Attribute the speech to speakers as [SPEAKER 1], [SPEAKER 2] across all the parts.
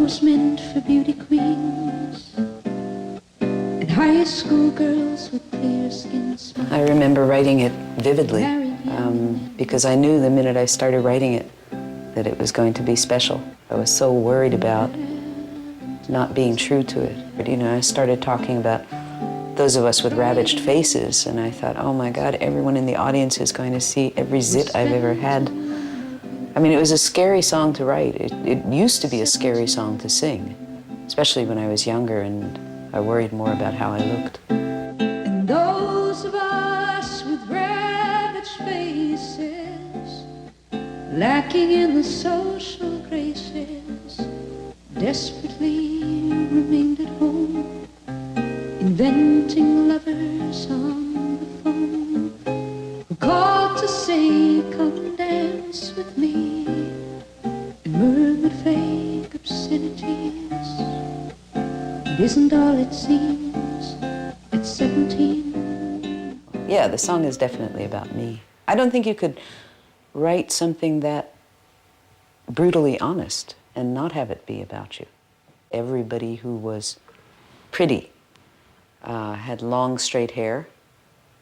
[SPEAKER 1] was meant for beauty queens and high school girls with clear skin smiles.
[SPEAKER 2] I remember writing it vividly because I knew the minute I started writing it that it was going to be special. I was so worried about not being true to it. But, you know, I started talking about those of us with ravaged faces, and I thought, oh my God, everyone in the audience is going to see every zit I've ever had. I mean, it was a scary song to write. It used to be a scary song to sing, especially when I was younger and I worried more about how I looked.
[SPEAKER 1] And those of us with ravaged faces, lacking in the social graces, desperately remained at home, inventing lovers on the phone, who called to say, come dance with me, and murmured fake obscenities. It isn't all it seems at 17.
[SPEAKER 2] Yeah, the song is definitely about me. I don't think you could write something that brutally honest and not have it be about you. Everybody who was pretty had long, straight hair.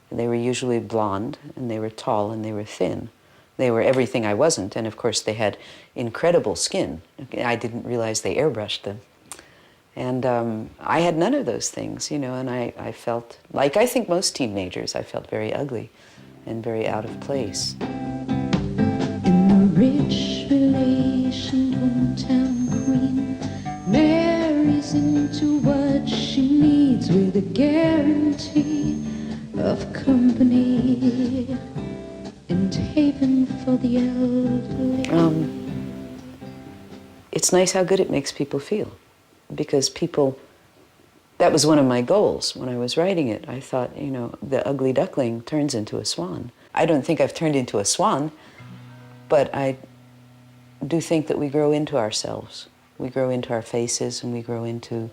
[SPEAKER 2] And they were usually blonde, and they were tall, and they were thin. They were everything I wasn't, and of course they had incredible skin. I didn't realize they airbrushed them. And I had none of those things, you know, and I felt, like I think most teenagers, I felt very ugly and very out of place.
[SPEAKER 1] In the rich relation hometown queen marries into what she needs with a guarantee of company and haven for the elderly.
[SPEAKER 2] It's nice how good it makes people feel, because people, that was one of my goals when I was writing it. I thought, you know, the ugly duckling turns into a swan. I don't think I've turned into a swan, but I do think that we grow into ourselves. We grow into our faces, and we grow into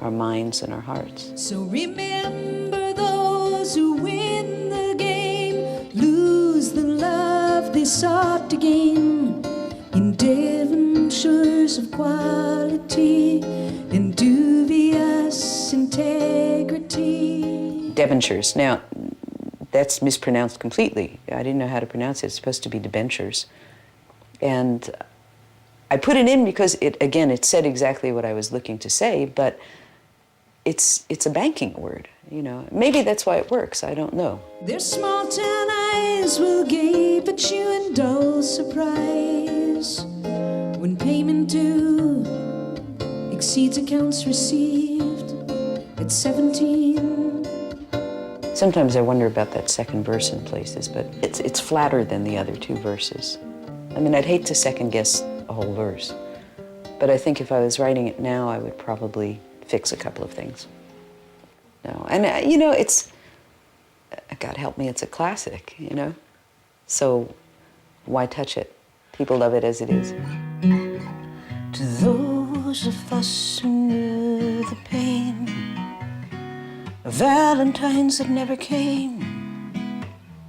[SPEAKER 2] our minds and our hearts.
[SPEAKER 1] So remember those who win the game, lose the love they sought to gain, in Devonshires of quality and dubious integrity.
[SPEAKER 2] Devonshires. Now, that's mispronounced completely. I didn't know how to pronounce it. It's supposed to be debentures. And I put it in because it said exactly what I was looking to say, but it's a banking word, you know. Maybe that's why it works, I don't know.
[SPEAKER 1] Their small town eyes will gape at you in dull surprise when payment due exceeds accounts received at 17.
[SPEAKER 2] Sometimes I wonder about that second verse in places, but it's flatter than the other two verses. I mean, I'd hate to second guess a whole verse, but I think if I was writing it now, I would probably fix a couple of things. No, and you know, it's, God help me, it's a classic, you know? So why touch it? People love it as it is.
[SPEAKER 1] To those of us who knew the pain of Valentines that never came,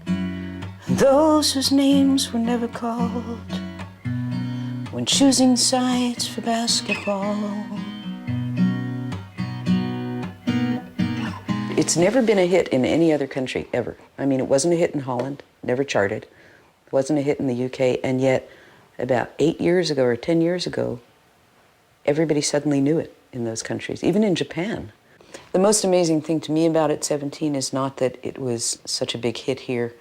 [SPEAKER 1] and those whose names were never called when choosing sides for basketball.
[SPEAKER 2] It's never been a hit in any other country, ever. I mean, it wasn't a hit in Holland, never charted. It wasn't a hit in the UK, and yet about 8 years ago or 10 years ago, everybody suddenly knew it in those countries, even in Japan. The most amazing thing to me about it, 17, is not that it was such a big hit here,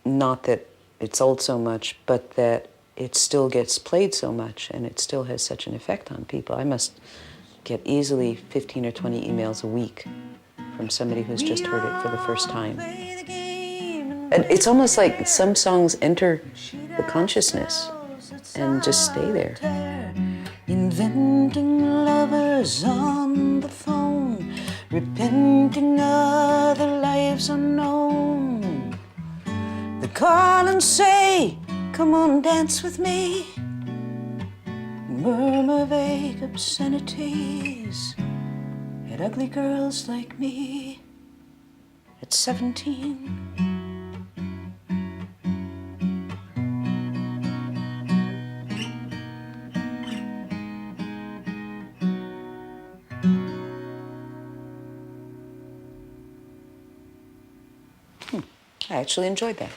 [SPEAKER 2] not that it sold so much, but that it still gets played so much and it still has such an effect on people. I must get easily 15 or 20 emails a week from somebody who's just heard it for the first time. And it's almost like some songs enter the consciousness and just stay there.
[SPEAKER 1] Inventing lovers on the phone, repenting other lives unknown. They call and say, come on, dance with me. Murmur vague obscenities at ugly girls like me at 17.
[SPEAKER 2] I actually enjoyed that.